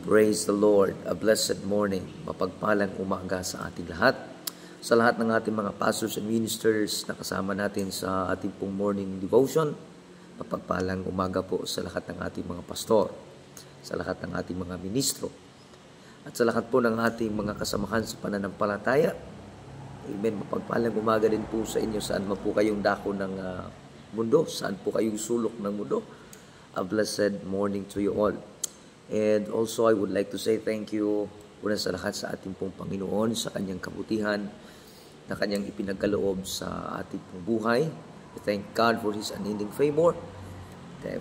Praise the Lord. A blessed morning. Mapagpalang umaga sa ating lahat. Sa lahat ng ating mga pastors and ministers na kasama natin sa ating pong morning devotion. Mapagpalang umaga po sa lahat ng ating mga pastor, sa lahat ng ating mga ministro, at sa lahat po ng ating mga kasamahan sa pananampalataya. Amen. Mapagpalang umaga din po sa inyo saan man po kayong dako ng mundo, saan po kayong sulok ng mundo. A blessed morning to you all. And also, I would like to say thank you una sa lahat sa ating pong Panginoon, sa kanyang kabutihan na kanyang ipinagkaloob sa ating pong buhay. We thank God for His unending favor,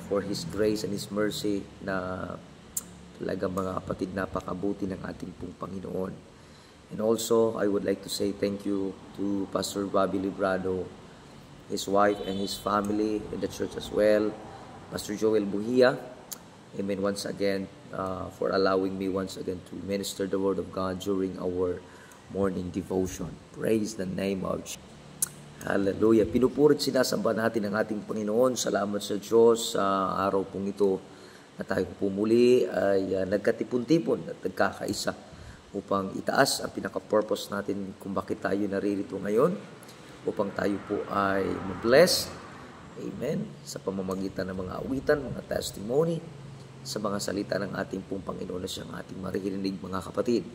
for His grace and His mercy na talaga mga kapatid, napakabuti ng ating pong Panginoon. And also, I would like to say thank you to Pastor Bobby Librado, his wife and his family in the church as well, Pastor Joel Buhia. Amen. Once again, for allowing me once again to minister the Word of God during our morning devotion. Praise the name of Jesus. Hallelujah. Pinupurit sinasamba natin ang ating Panginoon. Salamat sa Diyos sa araw pong ito na tayo pumuli ay nagkatipon-tipon at nagkakaisa upang itaas ang pinaka-purpose natin kung bakit tayo naririto ngayon, upang tayo po ay ma-bless. Amen. Sa pamamagitan ng mga awitan, mga testimony, sa mga salita ng ating pong Panginoon na siyang ating maririnig, mga kapatid.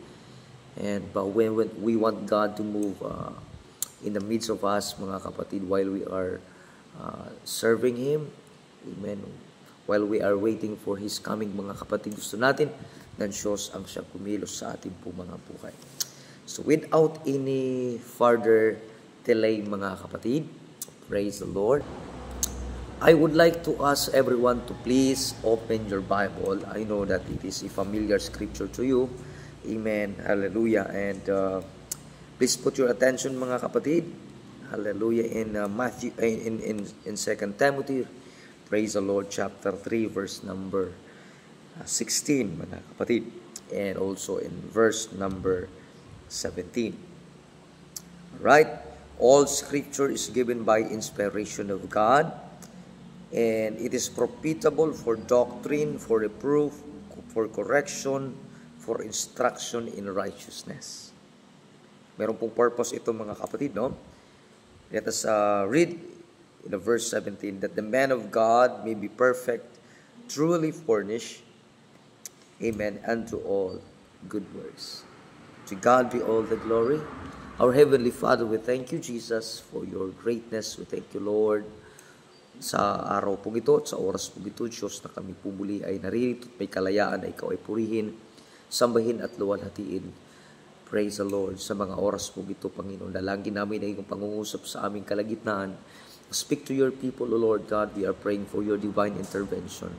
And when we want God to move in the midst of us, mga kapatid, while we are serving Him, amen, while we are waiting for His coming, mga kapatid, gusto natin ng Diyos ang siyang kumilos sa ating pong mga buhay. So without any further delay, mga kapatid, praise the Lord. I would like to ask everyone to please open your Bible. I know that it is a familiar scripture to you. Amen. Hallelujah. And please put your attention, mga kapatid. Hallelujah. In Matthew, in 2 Timothy, praise the Lord, chapter 3, verse number 16, mga kapatid. And also in verse number 17. Right? All scripture is given by inspiration of God, and it is profitable for doctrine, for reproof, for correction, for instruction in righteousness. Meron pong purpose ito, mga kapatid, no? Let us read in the verse 17, that the man of God may be perfect, truly furnished, amen, unto all good works. To God be all the glory. Our Heavenly Father, we thank you, Jesus, for your greatness. We thank you, Lord, sa araw pong ito at sa oras pong ito, Diyos, na kami pumuli ay naririto at may kalayaan na ikaw ay purihin, sambahin at luwalhatiin. Praise the Lord. Sa mga oras pong ito, Panginoon, dalangin namin na iyong pangungusap sa aming kalagitnaan. Speak to your people, O Lord God. We are praying for your divine intervention.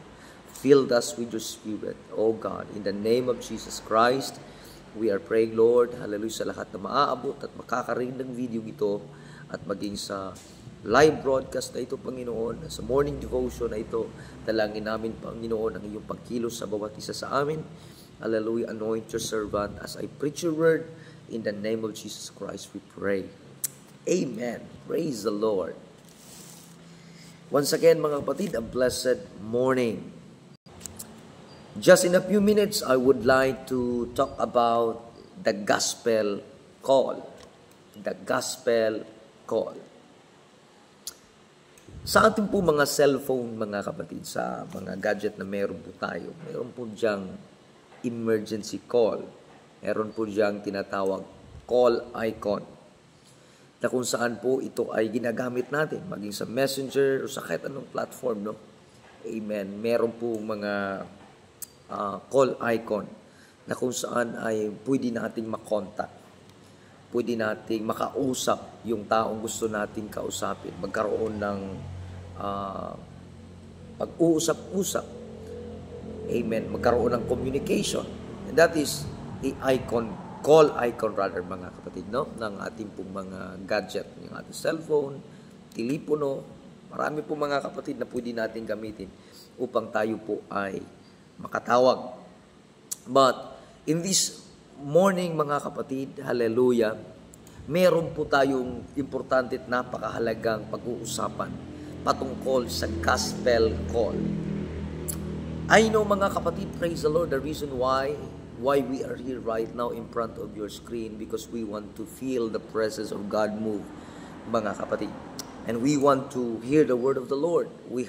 Fill us with your Spirit, O God. In the name of Jesus Christ, we are praying, Lord, hallelujah, sa lahat na maaabot at makakarinig ng video ito at maging sa live broadcast na ito, Panginoon, sa morning devotion na ito, dalangin namin, Panginoon, ang iyong pagkilos sa bawat isa sa amin. Hallelujah, anoint your servant as I preach your word. In the name of Jesus Christ we pray. Amen. Praise the Lord. Once again, mga kapatid, a blessed morning. Just in a few minutes, I would like to talk about the gospel call. The gospel call. Sa ating po mga cellphone, mga kapatid, sa mga gadget na meron po tayo, meron po diyang emergency call. Meron po diyang tinatawag call icon, na kung saan po ito ay ginagamit natin, maging sa messenger o sa kahit anong platform, no? Amen. Meron po mga call icon na kung saan ay pwede nating makontak. Pwede nating makausap yung taong gusto nating kausapin. Magkaroon ng pag-uusap-usap. Amen. Magkaroon ng communication. And that is the icon, call icon rather, mga kapatid, no? Ng ating pong mga gadget, yung ating cellphone, telepono. Marami po, mga kapatid, na pwede natin gamitin upang tayo po ay makatawag. But in this morning, mga kapatid, hallelujah, meron po tayong importante at napakahalagang pag-uusapan patungkol sa gospel call. I know mga kapatid, praise the Lord, the reason why we are here right now in front of your screen, because we want to feel the presence of God move, mga kapatid. And we want to hear the word of the Lord. We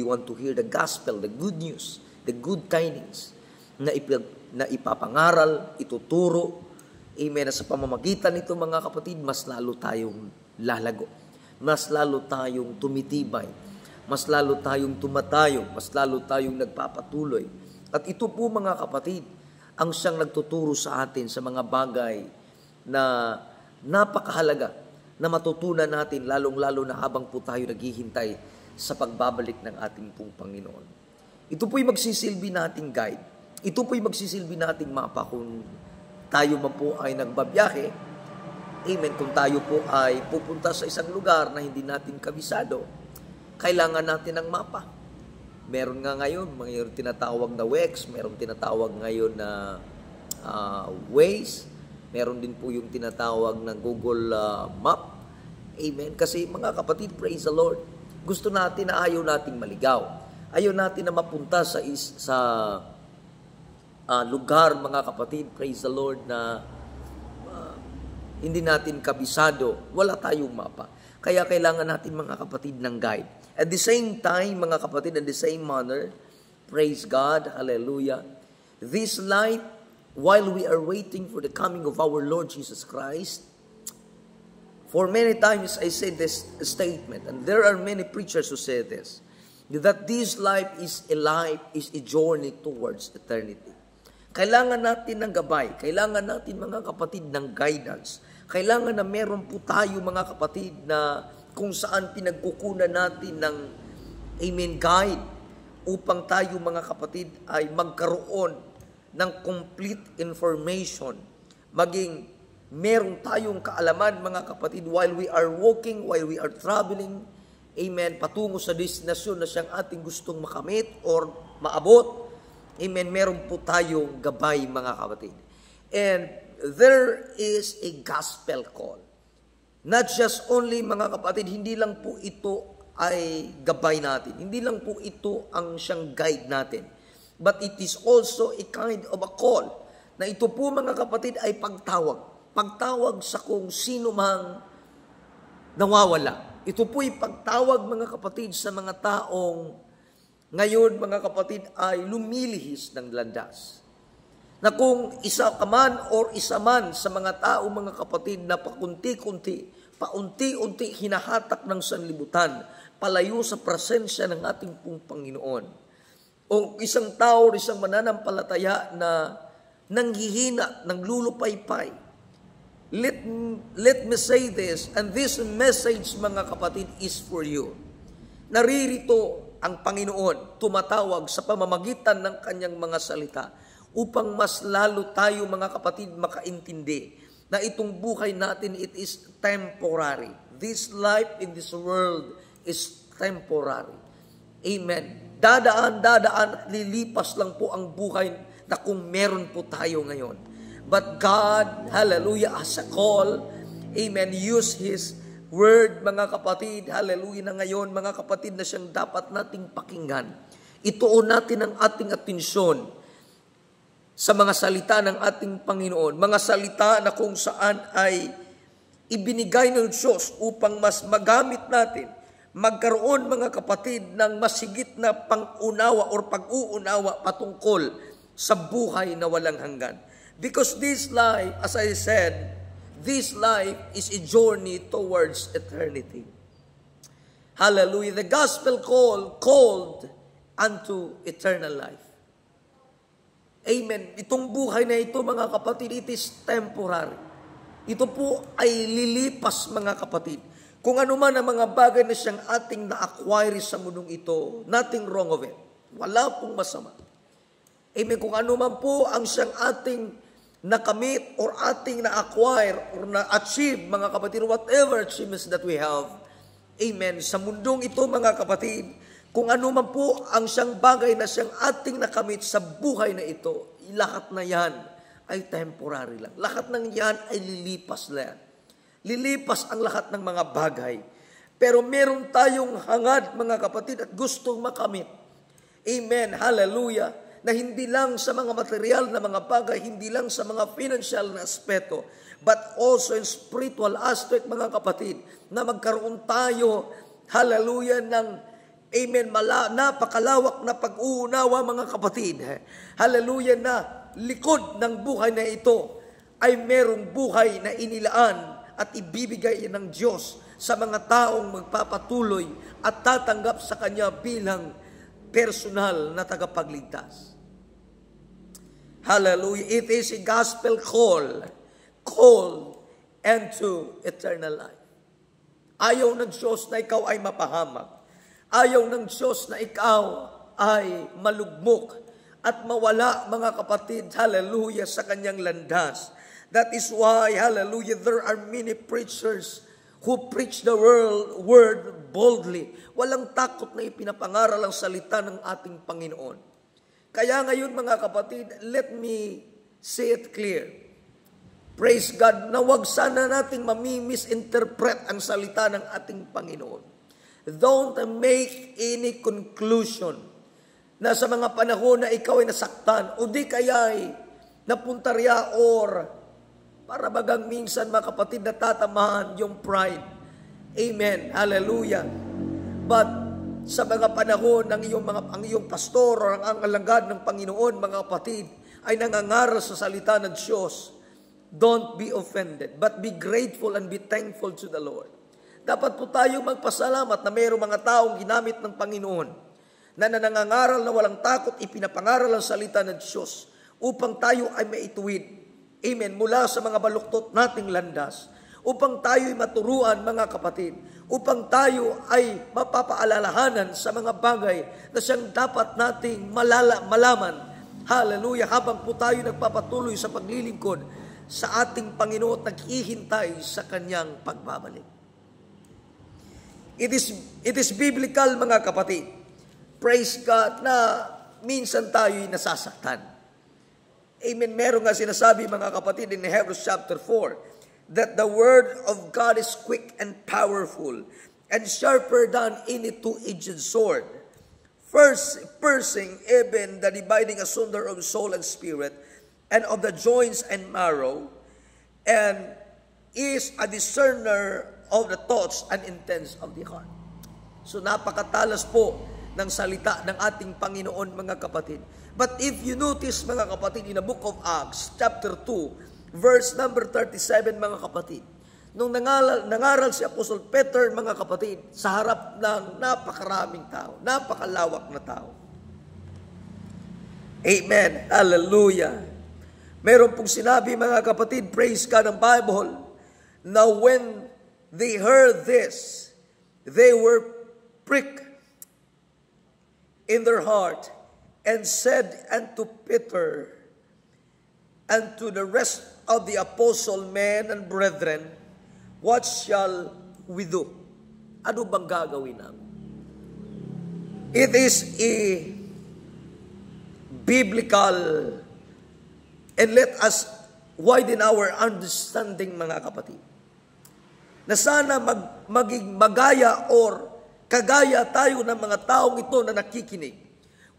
want to hear the gospel, the good news, the good tidings na ipapangaral, ituturo. Amen. Sa pamamagitan nito mga kapatid, mas lalo tayong lalago. Mas lalo tayong tumitibay. Mas lalo tayong tumatayo. Mas lalo tayong nagpapatuloy. At ito po mga kapatid, ang siyang nagtuturo sa atin sa mga bagay na napakahalaga na matutunan natin, lalong-lalo na habang po tayo naghihintay sa pagbabalik ng ating pong Panginoon. Ito po'y magsisilbi nating guide. Ito po'y magsisilbi nating mapa kung tayo man po ay nagbabiyahe. Amen. Kung tayo po ay pupunta sa isang lugar na hindi natin kabisado, kailangan natin ng mapa. Meron nga ngayon, mayroon tinatawag na WEX, meron tinatawag ngayon na Waze, meron din po yung tinatawag na Google Map. Amen. Kasi mga kapatid, praise the Lord, gusto natin na ayaw nating maligaw. Ayaw natin na mapunta sa lugar, mga kapatid, praise the Lord, na hindi natin kabisado, wala tayong mapa. Kaya kailangan natin mga kapatid ng guide. At the same time, mga kapatid, in the same manner, praise God, hallelujah, this life, while we are waiting for the coming of our Lord Jesus Christ, for many times I say this statement, and there are many preachers who say this, that this life is a journey towards eternity. Kailangan natin ng gabay, kailangan natin mga kapatid ng guidance, kailangan na meron po tayo mga kapatid na kung saan pinagkukunan natin ng amen guide upang tayo mga kapatid ay magkaroon ng complete information, maging meron tayong kaalaman mga kapatid while we are walking, while we are traveling, amen, patungo sa destinasyon na siyang ating gustong makamit or maabot. Amen, meron po tayong gabay mga kapatid. And there is a gospel call. Not just only mga kapatid, hindi lang po ito ay gabay natin. Hindi lang po ito ang siyang guide natin. But it is also a kind of a call na ito po mga kapatid ay pagtawag. Pagtawag sa kung sino mang nawawala. Ito po ay pagtawag mga kapatid sa mga taong ngayon, mga kapatid, ay lumilihis ng landas. Na kung isa ka man or isa man sa mga tao, mga kapatid, na paunti-unti hinahatak ng sanlibutan, palayo sa presensya ng ating pong Panginoon. O isang tao o isang mananampalataya na nanghihina, nanglulupaypay. Let me say this, and this message, mga kapatid, is for you. Naririto ang Panginoon tumatawag sa pamamagitan ng kanyang mga salita upang mas lalo tayo mga kapatid makaintindi na itong buhay natin, it is temporary. This life in this world is temporary. Amen. Dadaan at lilipas lang po ang buhay na kung meron po tayo ngayon. But God, hallelujah, as a call, amen, use His word, mga kapatid, hallelujah, na ngayon, mga kapatid, na siyang dapat nating pakinggan. Ituon natin ang ating atensyon sa mga salita ng ating Panginoon. Mga salita na kung saan ay ibinigay ng Diyos upang mas magamit natin, magkaroon, mga kapatid, ng masigit na pangunawa or pag-uunawa patungkol sa buhay na walang hanggan. Because this life, as I said, this life is a journey towards eternity. Hallelujah. The gospel called unto eternal life. Amen. Itong buhay na ito, mga kapatid, it is temporary. Ito po ay lilipas, mga kapatid. Kung ano man ang mga bagay na siyang ating na-acquire sa mundong ito, nothing wrong of it. Wala pong masama. Amen. Kung ano man po ang siyang ating nakamit or ating na-acquire or na-achieve, mga kapatid, whatever achievements that we have, amen, sa mundong ito, mga kapatid, kung ano man po ang siyang bagay na siyang ating nakamit sa buhay na ito, lahat na yan ay temporary lang. Lahat ng yan ay lilipas na yan. Lilipas ang lahat ng mga bagay. Pero meron tayong hangad, mga kapatid, at gustong makamit. Amen, hallelujah, na hindi lang sa mga material na mga bagay, hindi lang sa mga financial na aspeto, but also in spiritual aspect, mga kapatid, na magkaroon tayo, hallelujah, ng amen, napakalawak na pag-uunawa, mga kapatid. Hallelujah, na likod ng buhay na ito ay merong buhay na inilaan at ibibigay ng Diyos sa mga taong magpapatuloy at tatanggap sa Kanya bilang personal na tagapagligtas. Hallelujah. It is a gospel call into eternal life. Ayaw ng Diyos na ikaw ay mapahamak. Ayaw ng Diyos na ikaw ay malugmok at mawala, mga kapatid, hallelujah, sa Kanyang landas. That is why, hallelujah, there are many preachers who preach the word boldly. Walang takot na ipinapangaral ang salita ng ating Panginoon. Kaya ngayon, mga kapatid, let me say it clear. Praise God, na wag sana nating mamimisinterpret ang salita ng ating Panginoon. Don't make any conclusion na sa mga panahon na ikaw ay nasaktan o di kaya ay napuntarya or para bagang minsan, mga kapatid, natatamahan yung pride. Amen. Hallelujah. But sa mga panahon ng ang iyong pastor o ang alagad ng Panginoon, mga kapatid, ay nangangaral sa salita ng Diyos, don't be offended, but be grateful and be thankful to the Lord. Dapat po tayo magpasalamat na mayroong mga taong ginamit ng Panginoon na nangangaral na walang takot, ipinapangaral ang salita ng Diyos upang tayo ay maituwid. Amen. Mula sa mga baluktot nating landas, upang tayo'y maturuan, mga kapatid, upang tayo ay mapapaalalahanan sa mga bagay na siyang dapat nating malaman. Hallelujah. Habang po tayo nagpapatuloy sa paglilingkod sa ating Panginoon at naghihintay sa Kanyang pagbabalik. It is biblical, mga kapatid. Praise God, na minsan tayo'y nasasaktan. Amen. Meron nga sinasabi, mga kapatid, in Hebrews chapter 4, that the word of God is quick and powerful and sharper than any two-edged sword, piercing even the dividing asunder of soul and spirit, and of the joints and marrow, and is a discerner of the thoughts and intents of the heart. So napakatalas po ng salita ng ating Panginoon, mga kapatid. But if you notice, mga kapatid, in the book of Acts, chapter 2, verse number 37, mga kapatid, nung nangaral si Apostol Peter, mga kapatid, sa harap ng napakaraming tao, napakalawak na tao. Amen. Hallelujah. Meron pong sinabi, mga kapatid, praise God, ng Bible, now when they heard this, they were pricked in their heart, and said unto Peter and to the rest of the apostle men and brethren, what shall we do? Ano bang gagawin namin? It is a biblical, and let us widen our understanding, mga kapatid, na sana maging magaya or kagaya tayo ng mga taong ito na nakikinig.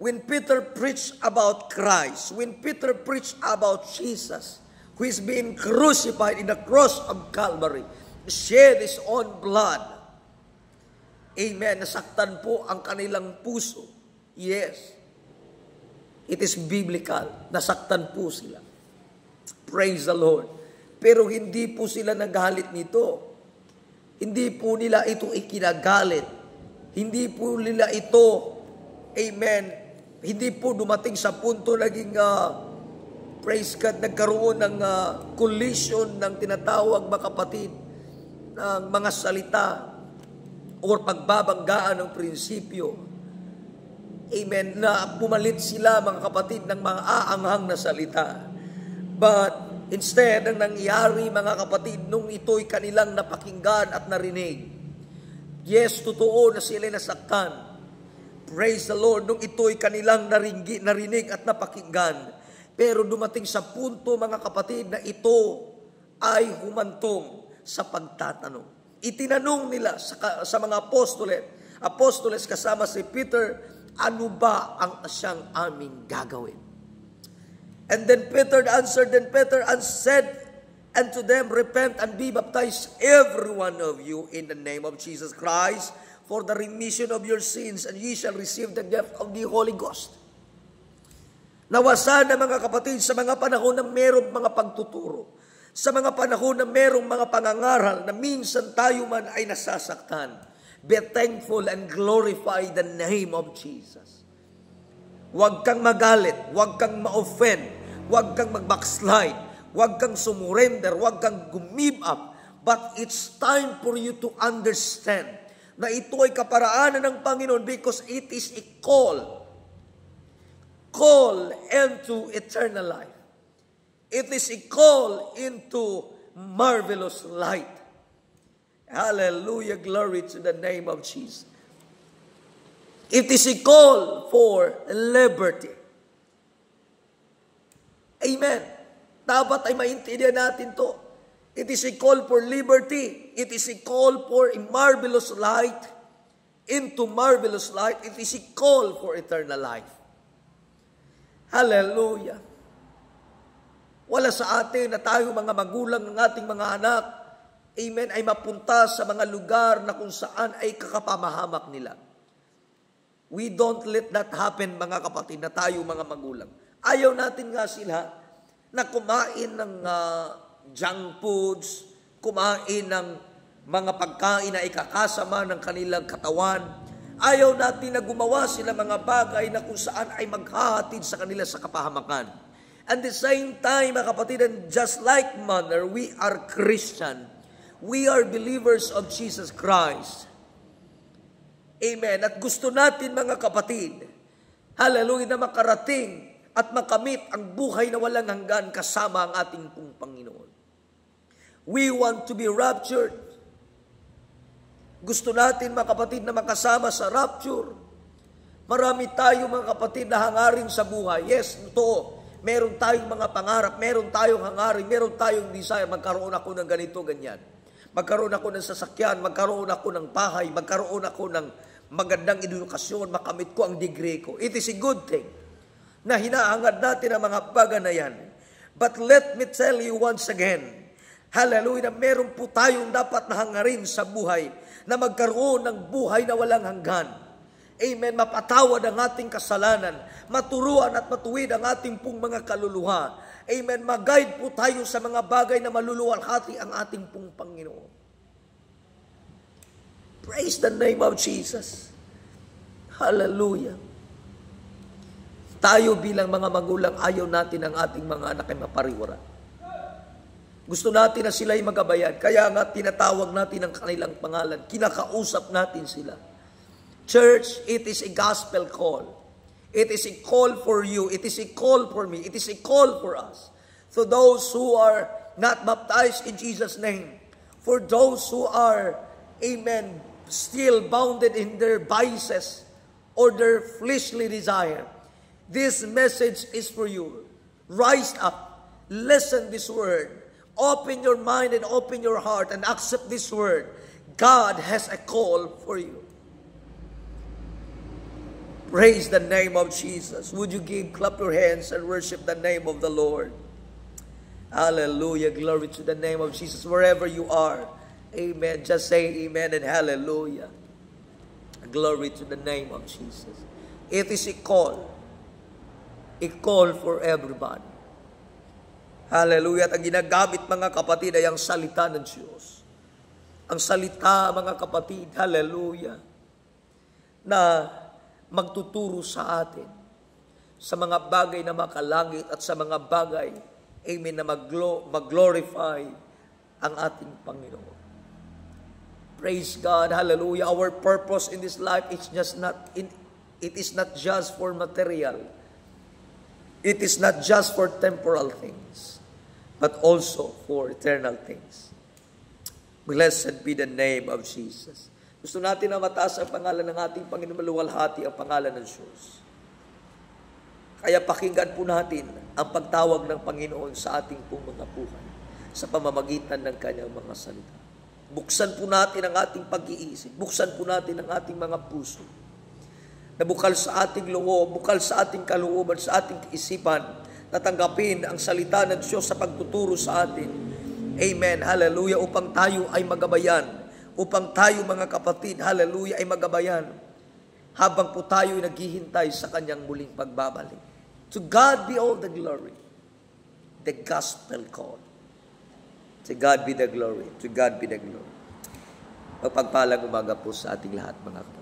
When Peter preached about Christ, when Peter preached about Jesus, who is being crucified in the cross of Calvary, shed his own blood. Amen. Nasaktan po ang kanilang puso. Yes. It is biblical. Nasaktan po sila. Praise the Lord. Pero hindi po sila nagalit nito. Hindi po nila ito ikinagalit. Hindi po nila ito, amen, hindi po dumating sa punto naging, praise God, nagkaroon ng collision ng tinatawag, mga kapatid, ng mga salita or pagbabanggaan ng prinsipyo. Amen, na pumalit sila, mga kapatid, ng mga aanghang na salita. But instead, ang nangyari, mga kapatid, nung ito'y kanilang napakinggan at narinig, yes, totoo na sila nasaktan. Praise the Lord, nung ito'y kanilang narinig at napakinggan. Pero dumating sa punto, mga kapatid, na ito ay humantong sa pagtatanong. Itinanong nila sa mga apostoles kasama si Peter Ano ba ang siyang aming gagawin? And then Peter answered and said unto them, repent and be baptized every one of you in the name of Jesus Christ for the remission of your sins, and ye shall receive the gift of the Holy Ghost. Nawa sana mga kapatid, sa mga panahon na mayroong mga pagtuturo, sa mga panahon na mayroong mga pangangaral na minsan tayo man ay nasasaktan, be thankful and glorify the name of Jesus. Huwag kang magalit, huwag kang ma-offend, huwag kang mag-backslide, huwag kang sumurrender, huwag kang give up. But it's time for you to understand na ito ay kaparaanan ng Panginoon because it is a call into eternal life. It is a call into marvelous light. Hallelujah, glory to the name of Jesus. It is a call for liberty. Amen. Dapat ay maintindihan natin to. It is a call for liberty. It is a call for a marvelous light. Into marvelous light. It is a call for eternal life. Hallelujah. Wala sa atin na tayo mga magulang ng ating mga anak, amen, ay mapunta sa mga lugar na kung saan ay kakapamahamak nila. We don't let that happen, mga kapatid, na tayo mga magulang. Ayaw natin nga sila na kumain ng junk foods, kumain ng mga pagkain na ikakasama ng kanilang katawan. Ayaw natin na gumawa sila mga bagay na kung saan ay maghahatid sa kanila sa kapahamakan. At the same time, mga kapatid, and just like manner, we are Christian. We are believers of Jesus Christ. Amen. At gusto natin, mga kapatid, hallelujah, na makarating at makamit ang buhay na walang hanggan kasama ang ating pong Panginoon. We want to be raptured. Gusto natin, mga kapatid, na makasama sa rapture. Marami tayo, mga kapatid, na hangarin sa buhay. Yes, totoo. Meron tayong mga pangarap, meron tayong hangarin, meron tayong desire, magkaroon ako ng ganito, ganyan. Magkaroon ako ng sasakyan, magkaroon ako ng bahay, magkaroon ako ng magandang edukasyon, makamit ko ang degree ko. It is a good thing na hinahangad natin ang mga bagay na yan. But let me tell you once again, hallelujah, na meron po tayong dapat na hangarin sa buhay, na magkaroon ng buhay na walang hanggan. Amen, mapatawad ang ating kasalanan, maturuan at matuwid ang ating pong mga kaluluha. Amen, mag-guide po tayo sa mga bagay na maluluwalhati ang ating pong Panginoon. Praise the name of Jesus. Hallelujah. Tayo bilang mga magulang, ayaw natin ang ating mga anak ay mapariwara. Gusto natin na sila ay magabayan. Kaya nga tinatawag natin ang kanilang pangalan. Kinakausap natin sila. Church, it is a gospel call. It is a call for you. It is a call for me. It is a call for us. For those who are not baptized in Jesus' name. For those who are, amen, still bounded in their vices or their fleshly desire. This message is for you. Rise up. Listen this word. Open your mind and open your heart and accept this word. God has a call for you. Praise the name of Jesus. Would you clap your hands and worship the name of the Lord? Hallelujah. Glory to the name of Jesus. Wherever you are, amen. Just say amen and hallelujah. Glory to the name of Jesus. It is a call for everybody. Hallelujah. At ang ginagamit, mga kapatid, ay ang salita ng Diyos. Ang salita, mga kapatid, hallelujah, na magtuturo sa atin sa mga bagay na makalangit at sa mga bagay, amen, na mag-glorify ang ating Panginoon. Praise God, hallelujah. Our purpose in this life is it is not just for material. It is not just for temporal things, but also for eternal things. Blessed be the name of Jesus. Gusto natin na mataas ang pangalan ng ating Panginoon, maluwalhati ang pangalan ng Diyos. Kaya pakinggan po natin ang pagtawag ng Panginoon sa ating pong mga buhay sa pamamagitan ng kanyang mga salita. Buksan po natin ang ating pag-iisip. Buksan po natin ang ating mga puso na bukal sa ating loob, bukal sa ating kalooban, sa ating isipan, natanggapin ang salita ng Diyos sa pagtuturo sa atin. Amen. Hallelujah. Upang tayo ay magabayan. Upang tayo mga kapatid, hallelujah, ay magabayan. Habang po tayo ay naghihintay sa kanyang muling pagbabalik. To God be all the glory. The gospel call. To God be the glory. To God be the glory. Pagpagpalang umaga po sa ating lahat mga kapatid.